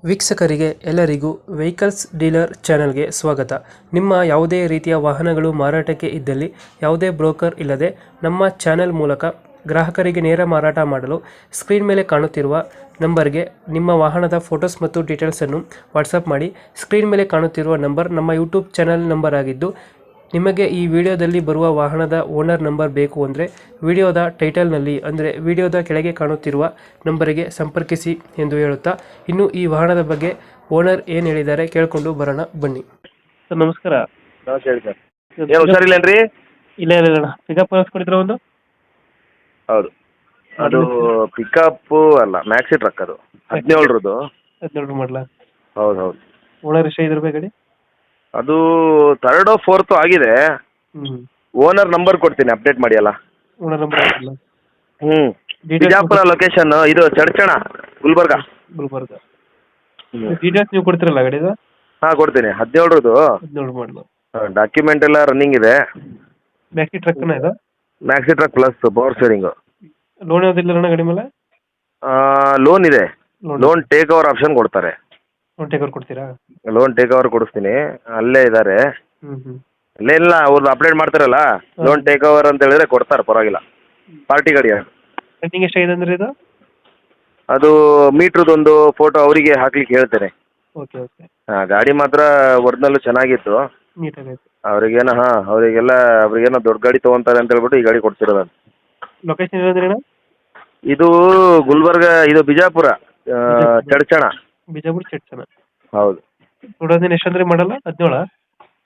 ವೀಕ್ಷಕರಿಗೆ ಎಲ್ಲರಿಗೂ vehicles dealer ಚಾನೆಲ್ಗೆ ಸ್ವಾಗತ. ನಿಮ್ಮ ಯಾವುದೇ ರೀತಿಯ ವಾಹನಗಳು ಮಾರಾಟಕ್ಕೆ ಇದ್ದಲ್ಲಿ ಯಾವುದೇ ಬ್ರೋಕರ್ ಇಲ್ಲದೆ ನಮ್ಮ ಚಾನೆಲ್ ಮೂಲಕ ಗ್ರಾಹಕರಿಗೆ ನೇರ ಮಾರಾಟ ಮಾಡಲು ಸ್ಕ್ರೀನ್ ಮೇಲೆ ಕಾಣುತ್ತಿರುವ ನಂಬರ್ಗೆ ನಿಮ್ಮ ವಾಹನದ ಫೋಟೋಸ್ ಮತ್ತು ಡೀಟೇಲ್ಸನ್ನು ವಾಟ್ಸಪ್ ಮಾಡಿ. ಸ್ಕ್ರೀನ್ ಮೇಲೆ ಕಾಣುತ್ತಿರುವ ನಂಬರ್ ನಮ್ಮ ಯೂಟ್ಯೂಬ್ ಚಾನೆಲ್ ನಂಬರ್ ಆಗಿದ್ದು, ನಿಮಗೆ ಈ ವಿಡಿಯೋದಲ್ಲಿ ಬರುವ ವಾಹನದ ಓನರ್ ನಂಬರ್ ಬೇಕು ಅಂದರೆ ವಿಡಿಯೋದ ಟೈಟಲ್ನಲ್ಲಿ ಅಂದರೆ ವಿಡಿಯೋದ ಕೆಳಗೆ ಕಾಣುತ್ತಿರುವ ನಂಬರಿಗೆ ಸಂಪರ್ಕಿಸಿ ಎಂದು ಹೇಳುತ್ತಾ, ಇನ್ನು ಈ ವಾಹನದ ಬಗ್ಗೆ ಓನರ್ ಏನು ಹೇಳಿದ್ದಾರೆ ಕೇಳಿಕೊಂಡು ಬರೋಣ ಬನ್ನಿ. ಸರ್ ನಮಸ್ಕಾರ. ನಮಸ್ತೆ ಹೇಳಿ ಸರ್. ಏನು ಹುಷಾರಿಲ್ಲೇನ್ರಿ? ಇಲ್ಲ ಇಲ್ಲ ಇಲ್ಲ ಪಿಕಪ್ ಕಳಿಸ್ಕೊಡಿದ್ರ ಒಂದು. ಹೌದು, ಅದು ಪಿಕಪ್ ಅಲ್ಲ, ಮ್ಯಾಕ್ಸಿ ಟ್ರಕ್. ಅದು 17ರದು. 17 ಮಾಡಲ. ಹೌದು ಹೌದು. ಓನರ್ ಎಷ್ಟು ಇದ್ರ ಗಾಡಿ? ಅದು 3rd or 4th ಆಗಿದೆ. ಓನರ್ ನಂಬರ್ ಕೊಡ್ತೀನಿ, ಅಪ್ಡೇಟ್ ಮಾಡಿ ಅಲ್ಲ. ಓನರ್ ನಂಬರ್ ಬಿಜಾಪುರ ಲೊಕೇಶನ್, ಇದು ಚಡ್ಚಣ, ಗುಲ್ಬರ್ಗ. ಡೀಟೇಲ್ಸ್ ನೀವು ಕೊಡ್ತೀರಲ್ಲ ಗಾಡಿದು? ಹಾಂ ಕೊಡ್ತೀನಿ. 17ರದು. 17 ಮಾಡಲು. ಡಾಕ್ಯುಮೆಂಟ್ ಎಲ್ಲ ರನ್ನಿಂಗ್ ಇದೆ. ಮ್ಯಾಕ್ಸಿ ಟ್ರಕ್ನ ಇದು? Maxi truck plus power steering. Loan ಯಾವುದಿಲ್ಲ ಅಣ್ಣ ಗಾಡಿ ಮೇಲೆ? ಲೋನ್ ಇದೆ. ಲೋನ್ ಟೇಕ್ ಓವರ್ ಆಪ್ಷನ್ ಕೊಡ್ತಾರೆ. ಲೋನ್ ಟೇಕ್ ಓವರ್ ಕೊಡ್ತೀರಾ? ಲೋನ್ ಟೇಕ್ ಓವರ್ ಕೊಡಿಸ್ತೀನಿ. ಅಲ್ಲೇ ಇದ್ದಾರೆ. ಅಲ್ಲೇ ಇಲ್ಲ, ಅವ್ರದ್ದು ಅಪ್ಡೇಟ್ ಮಾಡ್ತಾರಲ್ಲ, ಲೋನ್ ಟೇಕ್ ಓವರ್ ಅಂತ ಹೇಳಿದ್ರೆ ಕೊಡ್ತಾರೆ, ಪರವಾಗಿಲ್ಲ. ಪಾರ್ಟಿ ಗಾಡಿ. ರನ್ನಿಂಗ್ ಎಷ್ಟಾಗಿದೆ ಅಂದ್ರೆ ಇದು? ಅದು ಮೀಟ್ರದೊಂದು ಫೋಟೋ ಅವರಿಗೆ ಹಾಕ್ಲಿಕ್ಕೆ ಹೇಳ್ತೇನೆ. Okay okay. ಹಾಂ, ಗಾಡಿ ಮಾತ್ರ ಒರಿಜಿನಲ್ ಚೆನ್ನಾಗಿತ್ತು. ನೀಟಾಗೈತೆ. ಅವ್ರಿಗೇನೋ ದೊಡ್ಡ ಗಾಡಿ ತೊಗೊತಾರೆ ಅಂತ ಹೇಳ್ಬಿಟ್ಟು ಈ ಗಾಡಿ ಕೊಡ್ತಿರೋದು ನಾನು. ಲೊಕೇಶನ್ ಹೇಳಿದ್ರಿ ಅಣ್ಣ? ಇದು ಗುಲ್ಬರ್ಗ, ಇದು ಬಿಜಾಪುರ, ಚಡ್ಚಣ. ಬಿಜಾಪುರ ಚಡ್ಚಣ. ಹೌದು. 2000 ಎಷ್ಟು ಅಂದ್ರೆ ಮಾಡಲ್ಲ?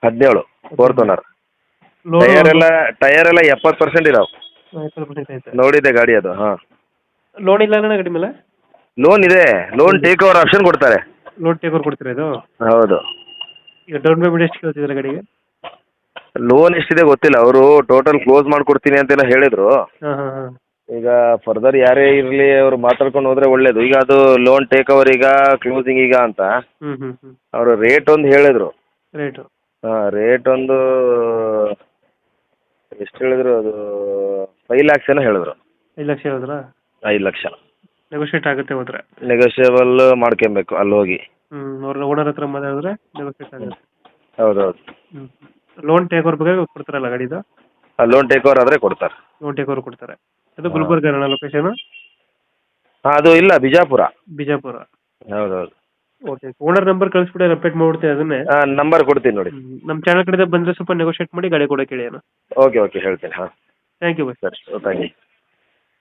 17 4th ಓನರ್. ಟೈರ್ ಎಲ್ಲ 70% ಇದಾವೆ. 70% ಐತೆ. ನೋಡಿದ್ದೆ ಗಾಡಿ ಅದು. ಹಾಂ, ಲೋನ್ ಇಲ್ಲ ಅಣ್ಣ ಗಾಡಿ ಮೇಲೆ? ಲೋನ್ ಇದೆ. ಲೋನ್ ಟೇಕ್ ಓವರ್ ಆಪ್ಷನ್ ಕೊಡ್ತಾರೆ. ಲೋನ್ ಟೇಕ್ ಓವರ್ ಕೊಡ್ತೀರಾ ಇದು? ಹೌದು. ಈಗ ಡೌನ್ ಪೇಮೆಂಟ್ ಎಷ್ಟು ಕೇಳ್ತಿದ್ದಾರೆ ಗಾಡಿಗೆ? ಲೋನ್ ಎಷ್ಟಿದೆ ಗೊತ್ತಿಲ್ಲ. ಅವರು ಟೋಟಲ್ ಕ್ಲೋಸ್ ಮಾಡ್ಕೊಡ್ತೀನಿ ಅಂತೆಲ್ಲ ಹೇಳಿದ್ರು. ಹಾಂ ಹಾಂ ಹಾಂ. ಈಗ ಫರ್ದರ್ ಯಾರೇ ಇರಲಿ, ಅವರು ಮಾತಾಡ್ಕೊಂಡು ಹೋದ್ರೆ ಒಳ್ಳೇದು. ಈಗ ಅದು ಲೋನ್ ಟೇಕ್ ಓವರ್ ಈಗ, ಕ್ಲೋಸಿಂಗ್ ಈಗ ಅಂತ ಅವರು ರೇಟ್ ಒಂದು ಹೇಳಿದ್ರು. ರೇಟು? ಹಾಂ, ರೇಟ್ ಒಂದು ಎಷ್ಟು ಹೇಳಿದ್ರು? ಅದು 5 lakhs ಏನೋ ಹೇಳಿದ್ರು. 5 ಲಕ್ಷ ಹೇಳಿದ್ರಾ? 5 ಲಕ್ಷ. ನೆಗೋಷಿಯೇಟ್ ಆಗುತ್ತೆ ಹೋದ್ರೆ? ನೆಗೋಷಿಯಬಲ್ ಮಾಡ್ಕೊಬೇಕು ಅಲ್ಲಿ ಹೋಗಿ. ಅವ್ರ ಓನರ್ ಹತ್ರ ಮಾತಾಡಿದ್ರೆ ನೆಗೋಷಿಯೇಟ್ ಆಗುತ್ತೆ. ಹೌದೌದು. ಲೋನ್ ಟೇಕ್ ಓವರ್ ಬಗ್ಗೆ ಕೊಡ್ತಾರಲ್ಲ ಗಾಡಿದು? ಲೋನ್ ಟೇಕ್ ಓವರ್ ಆದರೆ ಕೊಡ್ತಾರೆ. ಲೋನ್ ಟೇಕ್ ಓವರ್ ಕೊಡ್ತಾರೆ. ಅದು ಗುಲ್ಬರ್ಗ ಲೊಕೇಶನ್? ಹಾಂ, ಅದು ಇಲ್ಲ, ಬಿಜಾಪುರ. ಬಿಜಾಪುರ. ಹೌದೌದು. ಓಕೆ. ಓನರ್ ನಂಬರ್ ಕಳಿಸ್ಬಿಡಿ, ಅಪ್ಡೇಟ್ ಮಾಡ್ಬಿಡ್ತೀನಿ ಅದನ್ನೇ. ನಂಬರ್ ಕೊಡ್ತೀನಿ ನೋಡಿ. ನಮ್ಮ ಚಾನಲ್ ಕಡೆ ಬಂದರೆ ಸ್ವಲ್ಪ ನೆಗೋಷಿಯೇಟ್ ಮಾಡಿ ಗಾಡಿ ಕೊಡೋಕೆ ಹೇಳಿ ಅಣ್ಣ. ಓಕೆ ಓಕೆ, ಹೇಳ್ತೀನಿ. ಹಾಂ, ಥ್ಯಾಂಕ್ ಯು ಬಾಯ್. ಸರಿ, ಥ್ಯಾಂಕ್ ಯು.